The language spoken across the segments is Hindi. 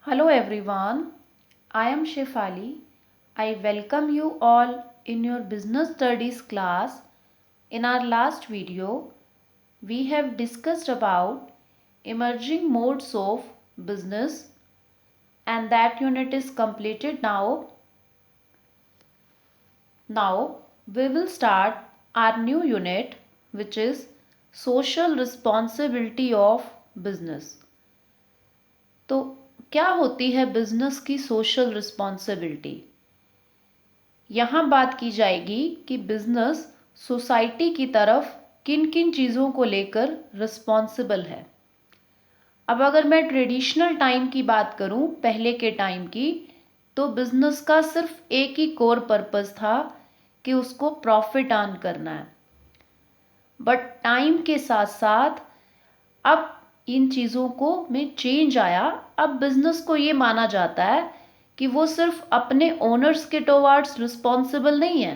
Hello everyone, I am Shefali. I welcome you all in your business studies class. In our last video, we have discussed about emerging modes of business and that unit is completed now. Now we will start our new unit which is social responsibility of business. तो क्या होती है बिजनेस की सोशल रिस्पॉन्सिबिलिटी। यहाँ बात की जाएगी कि बिजनेस सोसाइटी की तरफ किन किन चीज़ों को लेकर रिस्पॉन्सिबल है। अब अगर मैं ट्रेडिशनल टाइम की बात करूँ, पहले के टाइम की, तो बिजनेस का सिर्फ एक ही कोर पर्पस था कि उसको प्रॉफिट अर्न करना है। बट टाइम के साथ साथ अब इन चीज़ों को में चेंज आया। अब बिजनेस को ये माना जाता है कि वो सिर्फ अपने ओनर्स के टुवार्ड्स रिस्पॉन्सिबल नहीं है,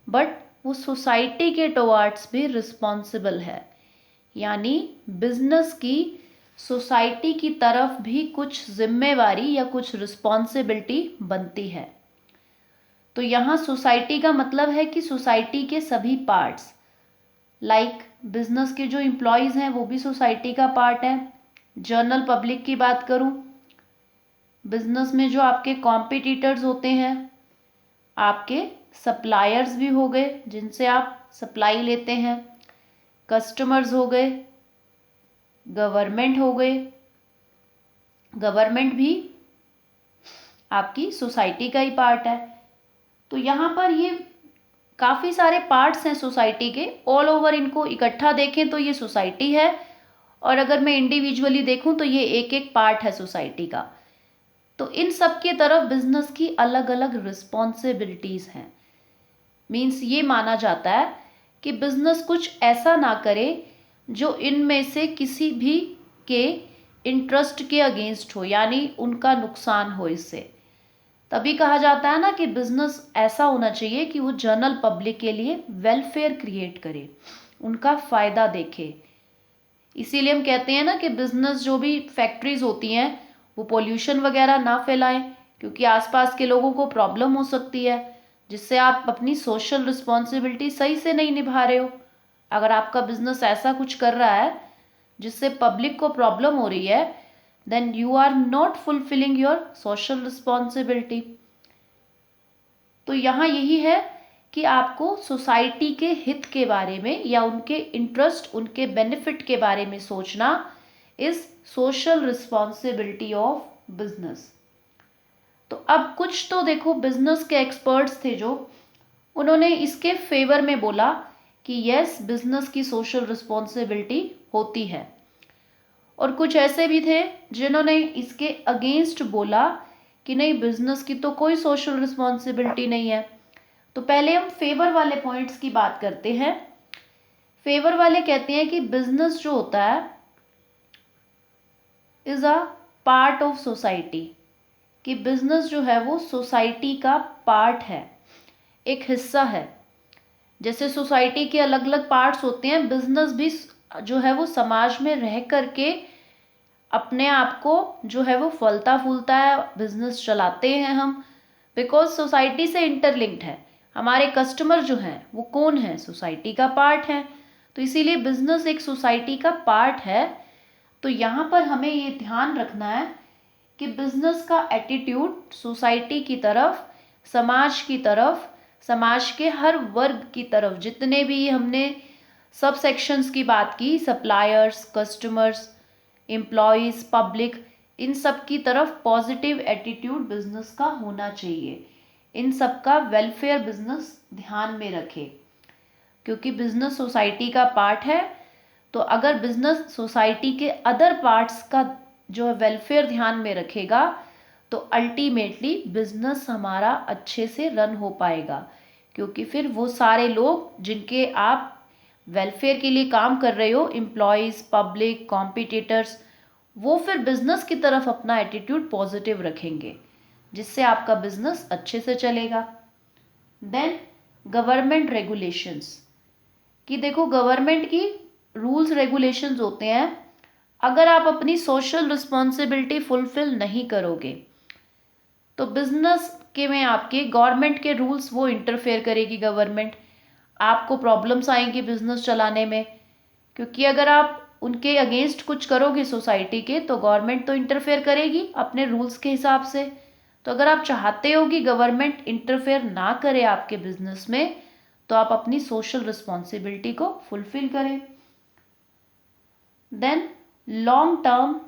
बट वो सोसाइटी के टुवार्ड्स भी रिस्पॉन्सिबल है। यानी बिजनेस की सोसाइटी की तरफ भी कुछ जिम्मेवारी या कुछ रिस्पॉन्सिबिलिटी बनती है। तो यहाँ सोसाइटी का मतलब है कि सोसाइटी के सभी पार्ट्स, लाइक बिजनेस के जो एम्प्लॉयज़ हैं वो भी सोसाइटी का पार्ट है। जनरल पब्लिक की बात करूं, बिजनेस में जो आपके कॉम्पिटिटर्स होते हैं, आपके सप्लायर्स भी हो गए जिनसे आप सप्लाई लेते हैं, कस्टमर्स हो गए, गवर्नमेंट हो गए। गवर्नमेंट भी आपकी सोसाइटी का ही पार्ट है। तो यहाँ पर ये काफ़ी सारे पार्ट्स हैं सोसाइटी के। ऑल ओवर इनको इकट्ठा देखें तो ये सोसाइटी है, और अगर मैं इंडिविजुअली देखूं तो ये एक एक पार्ट है सोसाइटी का। तो इन सब की तरफ बिजनेस की अलग अलग रिस्पॉन्सिबिलिटीज़ हैं। मीन्स ये माना जाता है कि बिजनेस कुछ ऐसा ना करे जो इनमें से किसी भी के इंटरेस्ट के अगेंस्ट हो, यानी उनका नुकसान हो इससे। तभी कहा जाता है ना कि बिजनेस ऐसा होना चाहिए कि वो जनरल पब्लिक के लिए वेलफेयर क्रिएट करे, उनका फ़ायदा देखे। इसीलिए हम कहते हैं ना कि बिजनेस जो भी फैक्ट्रीज होती हैं वो पोल्यूशन वगैरह ना फैलाएं, क्योंकि आसपास के लोगों को प्रॉब्लम हो सकती है, जिससे आप अपनी सोशल रिस्पॉन्सिबिलिटी सही से नहीं निभा रहे हो। अगर आपका बिजनेस ऐसा कुछ कर रहा है जिससे पब्लिक को प्रॉब्लम हो रही है, then you are not fulfilling your social responsibility. तो यहाँ यही है कि आपको सोसाइटी के हित के बारे में या उनके इंटरेस्ट, उनके बेनिफिट के बारे में सोचना is social responsibility of business. तो अब कुछ तो देखो बिजनेस के एक्सपर्ट्स थे जो उन्होंने इसके फेवर में बोला कि यस, बिजनेस की सोशल रिस्पॉन्सिबिलिटी होती है, और कुछ ऐसे भी थे जिन्होंने इसके अगेंस्ट बोला कि नहीं, बिजनेस की तो कोई सोशल रिस्पॉन्सिबिलिटी नहीं है। तो पहले हम फेवर वाले पॉइंट्स की बात करते हैं। फेवर वाले कहते हैं कि बिजनेस जो होता है is a part of society, कि बिजनेस जो है वो सोसाइटी का पार्ट है, एक हिस्सा है। जैसे सोसाइटी के अलग अलग पार्ट्स होते हैं, बिजनेस भी जो है वो समाज में रह करके अपने आप को जो है वो फलता फूलता है, बिजनेस चलाते हैं हम, बिकॉज सोसाइटी से इंटरलिंक्ड है। हमारे कस्टमर जो हैं वो कौन है? सोसाइटी का पार्ट है। तो इसीलिए बिजनेस एक सोसाइटी का पार्ट है। तो यहाँ पर हमें ये ध्यान रखना है कि बिजनेस का एटीट्यूड सोसाइटी की तरफ, समाज की तरफ, समाज के हर वर्ग की तरफ, जितने भी हमने सब सेक्शंस की बात की, सप्लायर्स, कस्टमर्स, एम्प्लॉयज़, पब्लिक, इन सब की तरफ पॉजिटिव एटीट्यूड बिजनेस का होना चाहिए। इन सब का वेलफेयर बिजनेस ध्यान में रखे, क्योंकि बिजनेस सोसाइटी का पार्ट है। तो अगर बिजनेस सोसाइटी के अदर पार्ट्स का जो वेलफेयर ध्यान में रखेगा तो अल्टीमेटली बिजनेस हमारा अच्छे से रन हो पाएगा, क्योंकि फिर वो सारे लोग जिनके आप वेलफेयर के लिए काम कर रहे हो, एम्प्लॉयज़, पब्लिक, कॉम्पिटिटर्स, वो फिर बिजनेस की तरफ अपना एटीट्यूड पॉजिटिव रखेंगे, जिससे आपका बिजनेस अच्छे से चलेगा। देन गवर्नमेंट रेगुलेशंस, कि देखो गवर्नमेंट की रूल्स रेगुलेशंस होते हैं अगर आप अपनी सोशल रिस्पॉन्सिबिलिटी फुलफिल नहीं करोगे तो बिजनेस के में आपके गवर्नमेंट के रूल्स वो इंटरफेयर करेगी गवर्नमेंट, आपको प्रॉब्लम्स आएंगी बिजनेस चलाने में, क्योंकि अगर आप उनके अगेंस्ट कुछ करोगे सोसाइटी के तो गवर्नमेंट तो इंटरफेयर करेगी अपने रूल्स के हिसाब से। तो अगर आप चाहते हो कि गवर्नमेंट इंटरफेयर ना करे आपके बिजनेस में तो आप अपनी सोशल रिस्पॉन्सिबिलिटी को फुलफिल करें। Then long term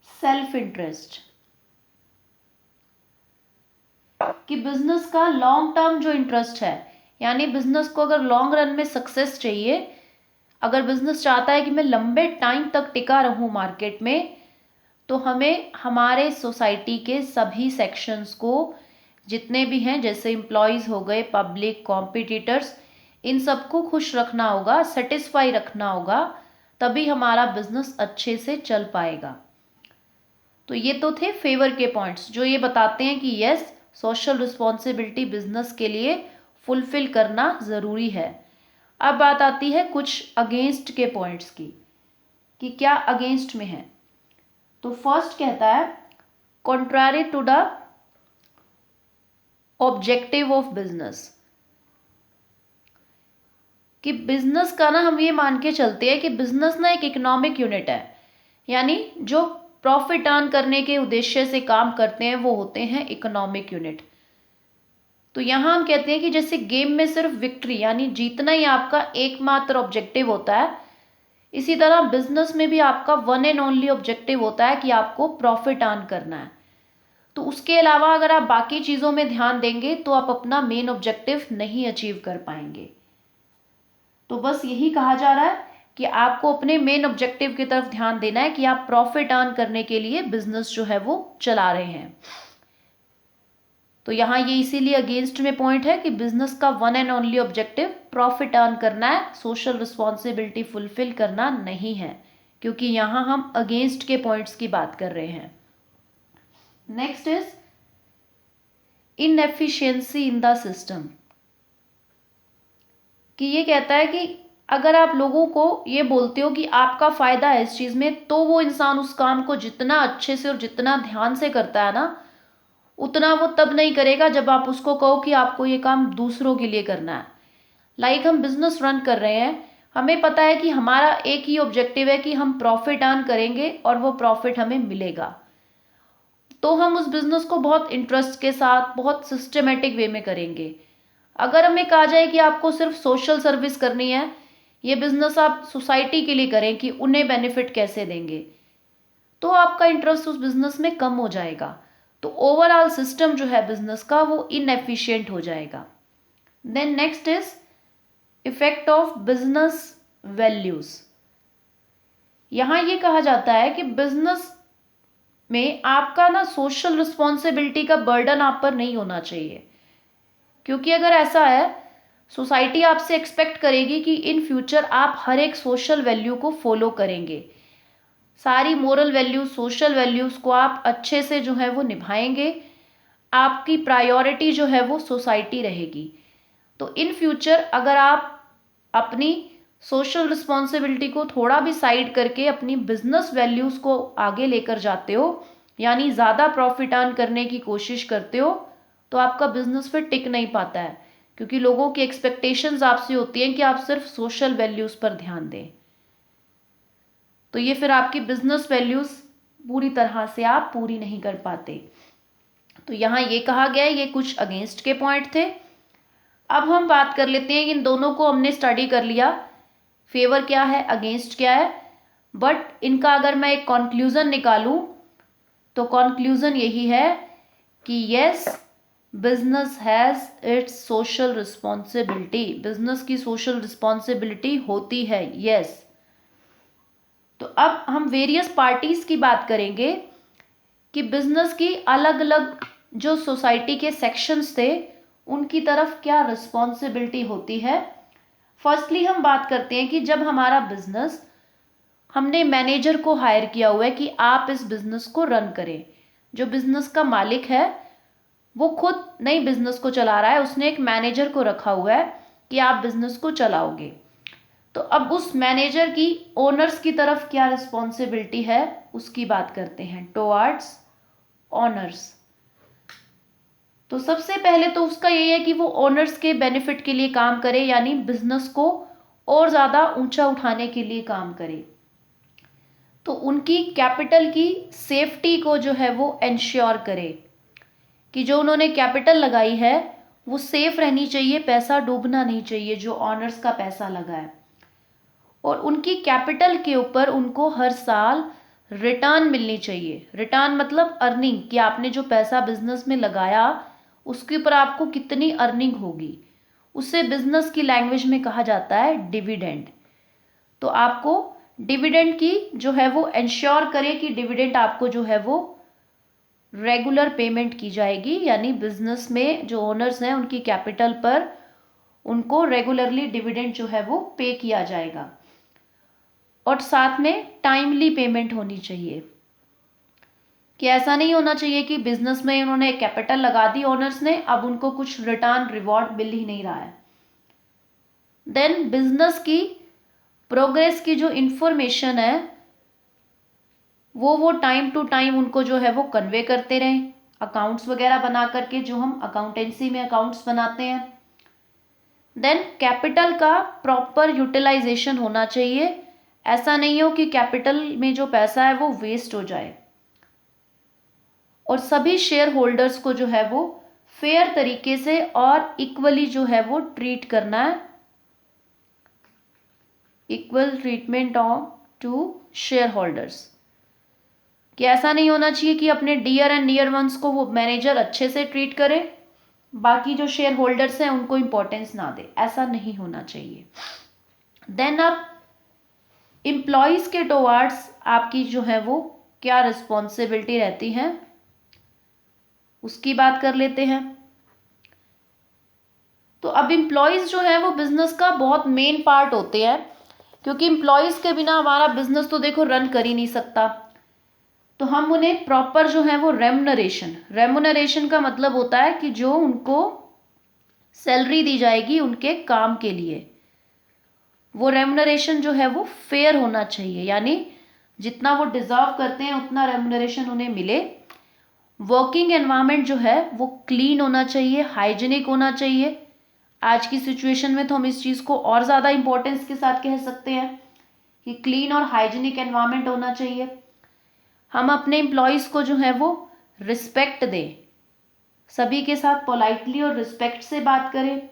self interest, कि बिजनेस का लॉन्ग टर्म जो इंटरेस्ट है, यानी बिजनेस को अगर लॉन्ग रन में सक्सेस चाहिए, अगर बिजनेस चाहता है कि मैं लंबे टाइम तक टिका रहूं मार्केट में, तो हमें हमारे सोसाइटी के सभी सेक्शंस को जितने भी हैं, जैसे एम्प्लॉयज़ हो गए, पब्लिक, कॉम्पिटिटर्स, इन सबको खुश रखना होगा, सेटिस्फाई रखना होगा, तभी हमारा बिजनेस अच्छे से चल पाएगा। तो ये तो थे फेवर के पॉइंट्स जो ये बताते हैं कि यस, सोशल रिस्पॉन्सिबिलिटी बिजनेस के लिए फुलफिल करना ज़रूरी है। अब बात आती है कुछ अगेंस्ट के पॉइंट्स की, कि क्या अगेंस्ट में है। तो फर्स्ट कहता है contrary to the objective of business, कि बिजनेस का ना हम ये मान के चलते हैं कि बिजनेस ना एक इकोनॉमिक यूनिट है, यानी जो प्रॉफिट अर्न करने के उद्देश्य से काम करते हैं वो होते हैं इकोनॉमिक यूनिट। तो यहाँ हम कहते हैं कि जैसे गेम में सिर्फ विक्ट्री यानी जीतना ही आपका एकमात्र ऑब्जेक्टिव होता है, इसी तरह बिजनेस में भी आपका वन एंड ओनली ऑब्जेक्टिव होता है कि आपको प्रॉफिट अर्न करना है। तो उसके अलावा अगर आप बाकी चीज़ों में ध्यान देंगे तो आप अपना मेन ऑब्जेक्टिव नहीं अचीव कर पाएंगे। तो बस यही कहा जा रहा है कि आपको अपने मेन ऑब्जेक्टिव की तरफ ध्यान देना है कि आप प्रॉफिट अर्न करने के लिए बिजनेस जो है वो चला रहे हैं। तो यहाँ ये इसीलिए अगेंस्ट में पॉइंट है कि बिजनेस का one and only objective profit earn करना है, सोशल रिस्पॉन्सिबिलिटी फुलफिल करना नहीं है, क्योंकि यहाँ हम अगेंस्ट के पॉइंट्स की बात कर रहे हैं। Next is inefficiency in the system, कि ये कहता है कि अगर आप लोगों को ये बोलते हो कि आपका फ़ायदा है इस चीज़ में, तो वो इंसान उस काम को जितना अच्छे से और जितना ध्यान से करता है ना, उतना वो तब नहीं करेगा जब आप उसको कहो कि आपको ये काम दूसरों के लिए करना है। लाइक हम बिजनेस रन कर रहे हैं, हमें पता है कि हमारा एक ही ऑब्जेक्टिव है कि हम प्रॉफिट अर्न करेंगे और वो प्रॉफिट हमें मिलेगा, तो हम उस बिज़नेस को बहुत इंटरेस्ट के साथ, बहुत सिस्टमेटिक वे में करेंगे। अगर हमें कहा जाए कि आपको सिर्फ सोशल सर्विस करनी है, ये बिज़नेस आप सोसाइटी के लिए करें कि उन्हें बेनिफिट कैसे देंगे, तो आपका इंटरेस्ट उस बिज़नेस में कम हो जाएगा। तो ओवरऑल सिस्टम जो है बिज़नेस का वो इनएफिशिएंट हो जाएगा। Then next is effect of business values. यहाँ ये कहा जाता है कि बिजनेस में आपका ना सोशल रिस्पॉन्सिबिलिटी का बर्डन आप पर नहीं होना चाहिए, क्योंकि अगर ऐसा है, सोसाइटी आपसे एक्सपेक्ट करेगी कि इन फ्यूचर आप हर एक सोशल वैल्यू को फॉलो करेंगे, सारी मोरल वैल्यूज, सोशल वैल्यूज़ को आप अच्छे से जो है वो निभाएंगे, आपकी प्रायोरिटी जो है वो सोसाइटी रहेगी। तो इन फ्यूचर अगर आप अपनी सोशल रिस्पॉन्सिबिलिटी को थोड़ा भी साइड करके अपनी बिजनेस वैल्यूज़ को आगे लेकर जाते हो, यानी ज़्यादा प्रॉफिट अर्न करने की कोशिश करते हो, तो आपका बिजनेस फिर टिक नहीं पाता है, क्योंकि लोगों की एक्सपेक्टेशंस आपसे होती हैं कि आप सिर्फ सोशल वैल्यूज़ पर ध्यान दें। तो ये फिर आपकी बिजनेस वैल्यूज़ पूरी तरह से आप पूरी नहीं कर पाते। तो यहाँ ये कहा गया है, ये कुछ अगेंस्ट के पॉइंट थे। अब हम बात कर लेते हैं, इन दोनों को हमने स्टडी कर लिया, फेवर क्या है, अगेंस्ट क्या है, बट इनका अगर मैं एक कंक्लूजन निकालूं तो कंक्लूजन यही है कि yes, business has its social responsibility, business की सोशल रिस्पॉन्सिबिलिटी होती है, यस। तो अब हम वेरियस पार्टीज की बात करेंगे कि बिजनेस की अलग अलग जो सोसाइटी के सेक्शंस थे उनकी तरफ क्या रिस्पॉन्सिबिलिटी होती है। फर्स्टली हम बात करते हैं कि जब हमारा बिजनेस, हमने मैनेजर को हायर किया हुआ है कि आप इस बिजनेस को रन करें, जो बिजनेस का मालिक है वो खुद नहीं बिजनेस को चला रहा है, उसने एक मैनेजर को रखा हुआ है कि आप बिजनेस को चलाओगे। तो अब उस मैनेजर की ओनर्स की तरफ क्या रिस्पॉन्सिबिलिटी है उसकी बात करते हैं, टुवर्ड्स ओनर्स। तो सबसे पहले तो उसका यही है कि वो ओनर्स के बेनिफिट के लिए काम करे, यानी बिजनेस को और ज़्यादा ऊंचा उठाने के लिए काम करे। तो उनकी कैपिटल की सेफ्टी को जो है वो इंश्योर करे कि जो उन्होंने कैपिटल लगाई है वो सेफ रहनी चाहिए, पैसा डूबना नहीं चाहिए जो ऑनर्स का पैसा लगा है। और उनकी कैपिटल के ऊपर उनको हर साल रिटर्न मिलनी चाहिए। रिटर्न मतलब अर्निंग, कि आपने जो पैसा बिजनेस में लगाया उसके ऊपर आपको कितनी अर्निंग होगी, उसे बिजनेस की लैंग्वेज में कहा जाता है डिविडेंड। तो आपको डिविडेंड की जो है वो इंश्योर करे कि डिविडेंड आपको जो है वो रेगुलर पेमेंट की जाएगी, यानी बिजनेस में जो ओनर्स हैं उनकी कैपिटल पर उनको रेगुलरली डिविडेंड जो है वो पे किया जाएगा। और साथ में टाइमली पेमेंट होनी चाहिए, कि ऐसा नहीं होना चाहिए कि बिजनेस में उन्होंने कैपिटल लगा दी ओनर्स ने, अब उनको कुछ रिटर्न रिवॉर्ड मिल ही नहीं रहा है। देन बिजनेस की प्रोग्रेस की जो इंफॉर्मेशन है वो टाइम टू टाइम उनको जो है वो कन्वे करते रहें, अकाउंट्स वगैरह बना करके, जो हम अकाउंटेंसी में अकाउंट्स बनाते हैं। देन कैपिटल का प्रॉपर यूटिलाइजेशन होना चाहिए, ऐसा नहीं हो कि कैपिटल में जो पैसा है वो वेस्ट हो जाए। और सभी शेयर होल्डर्स को जो है वो फेयर तरीके से और इक्वली जो है वो ट्रीट करना है, equal treatment of to shareholders. कि ऐसा नहीं होना चाहिए कि अपने डियर एंड नियर वंस को वो मैनेजर अच्छे से ट्रीट करे, बाकी जो शेयर होल्डर्स हैं उनको इंपॉर्टेंस ना दे, ऐसा नहीं होना चाहिए। देन अब एम्प्लॉयज के टुवर्ड्स आपकी जो है वो क्या रिस्पॉन्सिबिलिटी रहती है उसकी बात कर लेते हैं। तो अब एम्प्लॉयज जो है वो बिजनेस का बहुत मेन पार्ट होते हैं, क्योंकि एम्प्लॉयज के बिना हमारा बिजनेस तो देखो रन कर ही नहीं सकता। तो हम उन्हें प्रॉपर जो है वो रेमुनरेशन का मतलब होता है कि जो उनको सैलरी दी जाएगी उनके काम के लिए, वो रेमुनरेशन जो है वो फेयर होना चाहिए, यानी जितना वो डिजर्व करते हैं उतना रेमुनरेशन उन्हें मिले। वर्किंग एनवायरनमेंट जो है वो क्लीन होना चाहिए, हाइजीनिक होना चाहिए। आज की सिचुएशन में तो हम इस चीज़ को और ज़्यादा इंपॉर्टेंस के साथ कह सकते हैं कि क्लीन और हाइजीनिक एनवायरनमेंट होना चाहिए। हम अपने एम्प्लॉयज़ को जो है वो रिस्पेक्ट दें, सभी के साथ पोलाइटली और रिस्पेक्ट से बात करें,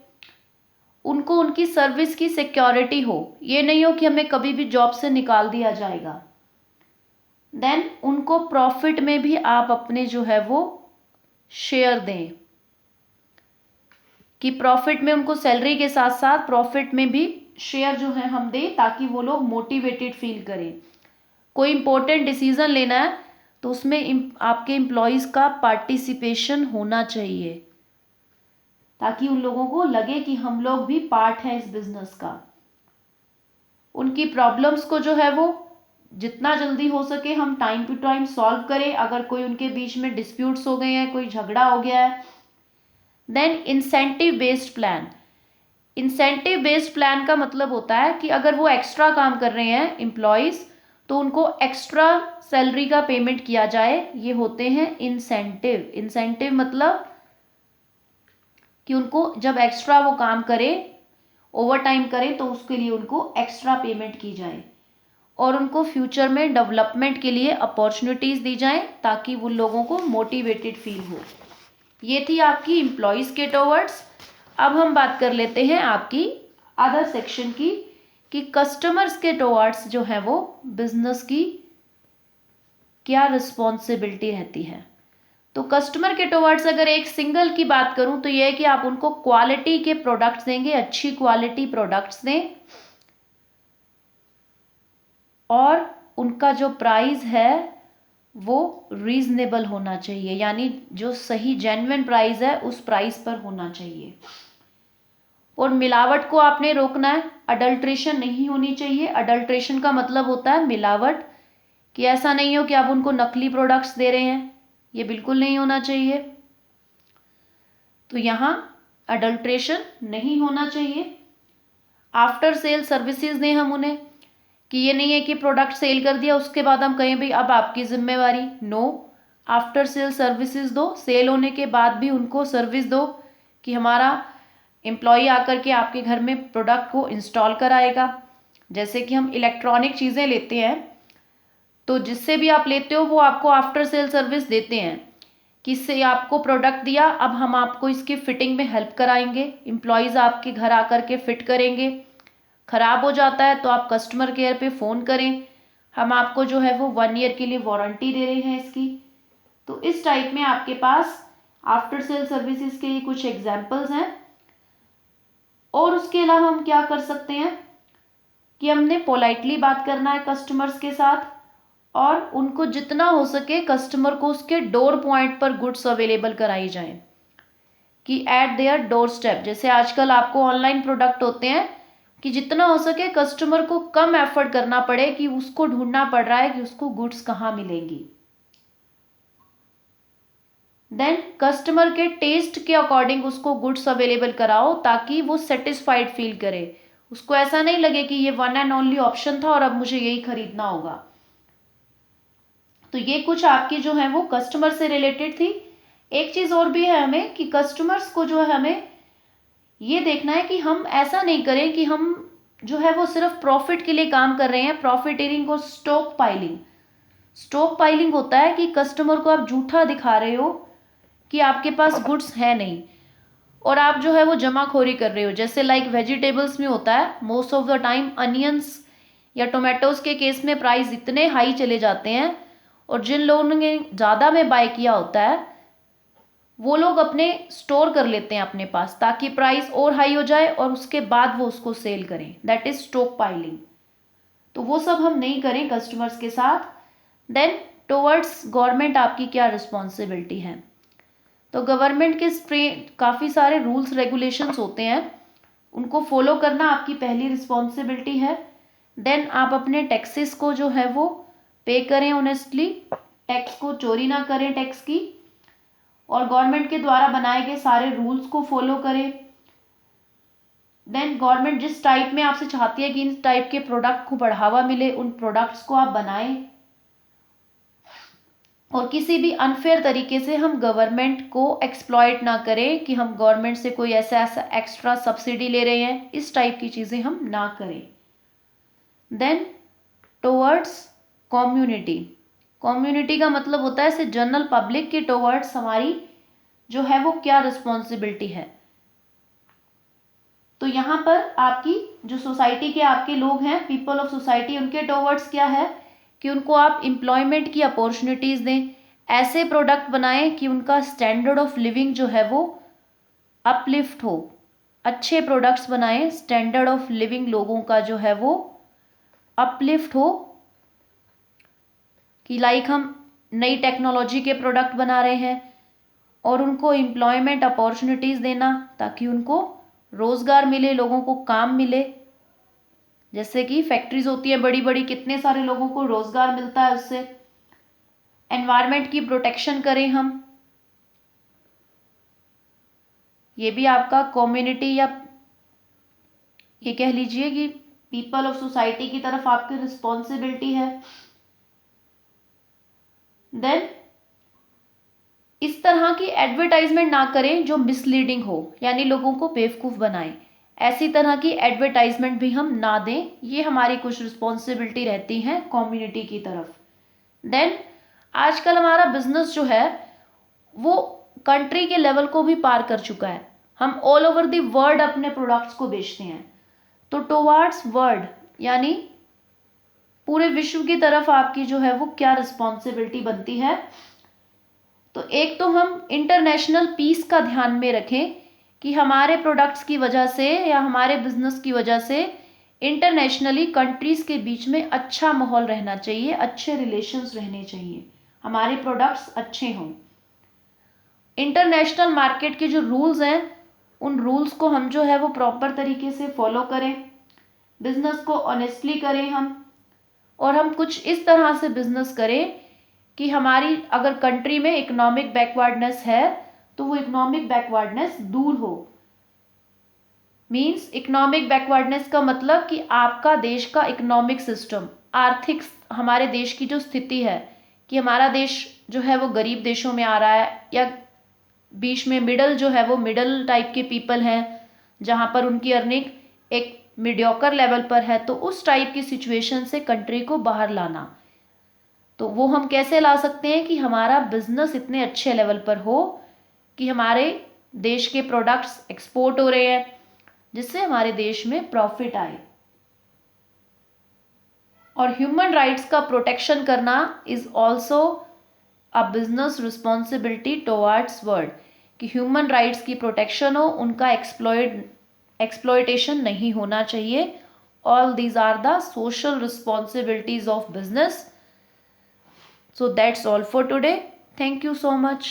उनको उनकी सर्विस की सिक्योरिटी हो, ये नहीं हो कि हमें कभी भी जॉब से निकाल दिया जाएगा। देन उनको प्रॉफिट में भी आप अपने जो है वो शेयर दें, कि प्रॉफिट में उनको सैलरी के साथ साथ प्रॉफिट में भी शेयर जो है हम दें, ताकि वो लोग मोटिवेटेड फील करें। कोई इंपॉर्टेंट डिसीजन लेना है तो उसमें आपके एम्प्लॉयज़ का पार्टिसिपेशन होना चाहिए, ताकि उन लोगों को लगे कि हम लोग भी पार्ट हैं इस बिजनेस का। उनकी प्रॉब्लम्स को जो है वो जितना जल्दी हो सके हम टाइम टू टाइम सॉल्व करें। अगर कोई उनके बीच में डिस्प्यूट्स हो गए हैं, कोई झगड़ा हो गया है, then incentive based plan. Incentive based plan का मतलब होता है कि अगर वो एक्स्ट्रा काम कर रहे हैं एम्प्लॉयज़ तो उनको एक्स्ट्रा सैलरी का पेमेंट किया जाए, ये होते हैं इंसेंटिव। इंसेंटिव मतलब कि उनको जब एक्स्ट्रा वो काम करें, ओवर टाइम करें, तो उसके लिए उनको एक्स्ट्रा पेमेंट की जाए और उनको फ्यूचर में डेवलपमेंट के लिए अपॉर्चुनिटीज़ दी जाएं, ताकि वो लोगों को मोटिवेटेड फील हो। ये थी आपकी एम्प्लॉयज़ के टुवर्ड्स। अब हम बात कर लेते हैं आपकी अदर सेक्शन की, कि कस्टमर्स के टुवर्ड्स जो है वो बिजनेस की क्या रिस्पॉन्सिबिलिटी रहती है। तो कस्टमर के टुवर्ड्स अगर एक सिंगल की बात करूं तो यह है कि आप उनको क्वालिटी के प्रोडक्ट्स देंगे, अच्छी क्वालिटी प्रोडक्ट्स दें, और उनका जो प्राइस है वो रीजनेबल होना चाहिए, यानी जो सही जेन्युइन प्राइस है उस प्राइस पर होना चाहिए। और मिलावट को आपने रोकना है, अडल्ट्रेशन नहीं होनी चाहिए। अडल्ट्रेशन का मतलब होता है मिलावट, कि ऐसा नहीं हो कि आप उनको नकली प्रोडक्ट्स दे रहे हैं, ये बिल्कुल नहीं होना चाहिए। तो यहाँ अडल्ट्रेशन नहीं होना चाहिए। आफ्टर सेल सर्विसेज दें हम उन्हें, कि ये नहीं है कि प्रोडक्ट सेल कर दिया उसके बाद हम कहें भाई अब आपकी जिम्मेवारी। नो, आफ्टर सेल सर्विसेज दो, सेल होने के बाद भी उनको सर्विस दो कि हमारा एम्प्लॉय आकर के आपके घर में प्रोडक्ट को इंस्टॉल कराएगा। जैसे कि हम इलेक्ट्रॉनिक चीज़ें लेते हैं तो जिससे भी आप लेते हो वो आपको आफ्टर सेल सर्विस देते हैं, किससे आपको प्रोडक्ट दिया, अब हम आपको इसकी फिटिंग में हेल्प कराएंगे, एम्प्लॉयज़ आपके घर आकर के फिट करेंगे। ख़राब हो जाता है तो आप कस्टमर केयर पे फ़ोन करें, हम आपको जो है वो 1 ईयर के लिए वारंटी दे रहे हैं इसकी। तो इस टाइप में आपके पास आफ्टर सेल सर्विसेज के ये कुछ एग्जांपल्स हैं। और उसके अलावा हम क्या कर सकते हैं कि हमने पोलाइटली बात करना है कस्टमर्स के साथ, और उनको जितना हो सके कस्टमर को उसके डोर पॉइंट पर गुड्स अवेलेबल कराई जाएं, कि एट देयर डोर स्टेप। जैसे आजकल आपको ऑनलाइन प्रोडक्ट होते हैं कि जितना हो सके कस्टमर को कम एफर्ट करना पड़े कि उसको ढूंढना पड़ रहा है कि उसको गुड्स कहाँ मिलेंगी। देन कस्टमर के टेस्ट के अकॉर्डिंग उसको गुड्स अवेलेबल कराओ ताकि वो सेटिस्फाइड फील करे, उसको ऐसा नहीं लगे कि ये वन एंड ओनली ऑप्शन था और अब मुझे यही खरीदना होगा। तो ये कुछ आपकी जो है वो कस्टमर से रिलेटेड थी। एक चीज़ और भी है हमें कि कस्टमर्स को जो है हमें ये देखना है कि हम ऐसा नहीं करें कि हम जो है वो सिर्फ प्रॉफिट के लिए काम कर रहे हैं, प्रॉफिटेरिंग और स्टॉक पाइलिंग। स्टॉक पाइलिंग होता है कि कस्टमर को आप झूठा दिखा रहे हो कि आपके पास गुड्स है नहीं और आप जो है वो जमाखोरी कर रहे हो। जैसे लाइक वेजिटेबल्स में होता है, most of the time onions या टोमेटोज़ के केस में प्राइस इतने हाई चले जाते हैं और जिन लोगों ने ज़्यादा में बाय किया होता है वो लोग अपने स्टोर कर लेते हैं अपने पास ताकि प्राइस और हाई हो जाए और उसके बाद वो उसको सेल करें, दैट इज स्टॉक पाइलिंग। तो वो सब हम नहीं करें कस्टमर्स के साथ। देन टुवर्ड्स गवर्नमेंट आपकी क्या रिस्पॉन्सिबिलिटी है, तो गवर्नमेंट के काफ़ी सारे रूल्स रेगुलेशंस होते हैं, उनको फॉलो करना आपकी पहली रिस्पॉन्सिबिलिटी है। देन आप अपने टैक्सेस को जो है वो पे करें ऑनेस्टली, टैक्स को चोरी ना करें टैक्स की, और गवर्नमेंट के द्वारा बनाए गए सारे रूल्स को फॉलो करें। देन गवर्नमेंट जिस टाइप में आपसे चाहती है कि इन टाइप के प्रोडक्ट को बढ़ावा मिले उन प्रोडक्ट्स को आप बनाएं, और किसी भी अनफेयर तरीके से हम गवर्नमेंट को एक्सप्लॉइट ना करें कि हम गवर्नमेंट से कोई ऐसा एक्स्ट्रा सब्सिडी ले रहे हैं, इस टाइप की चीज़ें हम ना करें। देन टुवर्ड्स कम्युनिटी, कम्युनिटी का मतलब होता है जनरल पब्लिक के टुवर्ड्स हमारी जो है वो क्या रिस्पॉन्सिबिलिटी है। तो यहाँ पर आपकी जो सोसाइटी के आपके लोग हैं, पीपल ऑफ सोसाइटी, उनके टुवर्ड्स क्या है कि उनको आप एम्प्लॉयमेंट की अपॉर्चुनिटीज़ दें, ऐसे प्रोडक्ट बनाएं कि उनका स्टैंडर्ड ऑफ लिविंग जो है वो अपलिफ्ट हो, अच्छे प्रोडक्ट्स बनाएं, स्टैंडर्ड ऑफ लिविंग लोगों का जो है वो अपलिफ्ट हो, कि लाइक हम नई टेक्नोलॉजी के प्रोडक्ट बना रहे हैं और उनको एम्प्लॉयमेंट अपॉर्चुनिटीज़ देना ताकि उनको रोज़गार मिले, लोगों को काम मिले। जैसे कि फैक्ट्रीज होती हैं बड़ी बड़ी, कितने सारे लोगों को रोज़गार मिलता है उससे। एनवायरनमेंट की प्रोटेक्शन करें हम, ये भी आपका कम्युनिटी या ये कह लीजिए कि पीपल ऑफ सोसाइटी की तरफ आपकी रिस्पॉन्सिबिलिटी है। देन इस तरह की एडवर्टाइजमेंट ना करें जो मिसलीडिंग हो, यानी लोगों को बेवकूफ़ बनाएं, ऐसी तरह की एडवर्टाइजमेंट भी हम ना दें। ये हमारी कुछ रिस्पॉन्सिबिलिटी रहती हैं कम्युनिटी की तरफ। देन आजकल हमारा बिजनेस जो है वो कंट्री के लेवल को भी पार कर चुका है, हम ऑल ओवर द वर्ल्ड अपने प्रोडक्ट्स को बेचते हैं। तो टुवर्ड्स वर्ल्ड यानी पूरे विश्व की तरफ आपकी जो है वो क्या रिस्पॉन्सिबिलिटी बनती है। तो एक तो हम इंटरनेशनल पीस का ध्यान में रखें कि हमारे प्रोडक्ट्स की वजह से या हमारे बिजनेस की वजह से इंटरनेशनली कंट्रीज़ के बीच में अच्छा माहौल रहना चाहिए, अच्छे रिलेशंस रहने चाहिए, हमारे प्रोडक्ट्स अच्छे हों। इंटरनेशनल मार्केट के जो रूल्स हैं उन रूल्स को हम जो है वो प्रॉपर तरीके से फॉलो करें, बिजनेस को ऑनेस्टली करें हम, और हम कुछ इस तरह से बिजनेस करें कि हमारी अगर कंट्री में इकोनॉमिक बैकवर्डनेस है तो वो इकोनॉमिक बैकवर्डनेस दूर हो। मीन्स इकोनॉमिक बैकवर्डनेस का मतलब कि आपका देश का इकोनॉमिक सिस्टम, आर्थिक हमारे देश की जो स्थिति है कि हमारा देश जो है वो गरीब देशों में आ रहा है या बीच में मिडल जो है वो मिडल टाइप के पीपल हैं जहाँ पर उनकी अर्निंग एक मीडियोकर लेवल पर है, तो उस टाइप की सिचुएशन से कंट्री को बाहर लाना। तो वो हम कैसे ला सकते हैं कि हमारा बिजनेस इतने अच्छे लेवल पर हो कि हमारे देश के प्रोडक्ट्स एक्सपोर्ट हो रहे हैं जिससे हमारे देश में प्रॉफिट आए। और ह्यूमन राइट्स का प्रोटेक्शन करना is also a business responsibility towards world, कि ह्यूमन राइट्स की प्रोटेक्शन हो, उनका एक्सप्लॉयटेशन नहीं होना चाहिए। All these are the social responsibilities of business. So that's all for today. Thank you so much.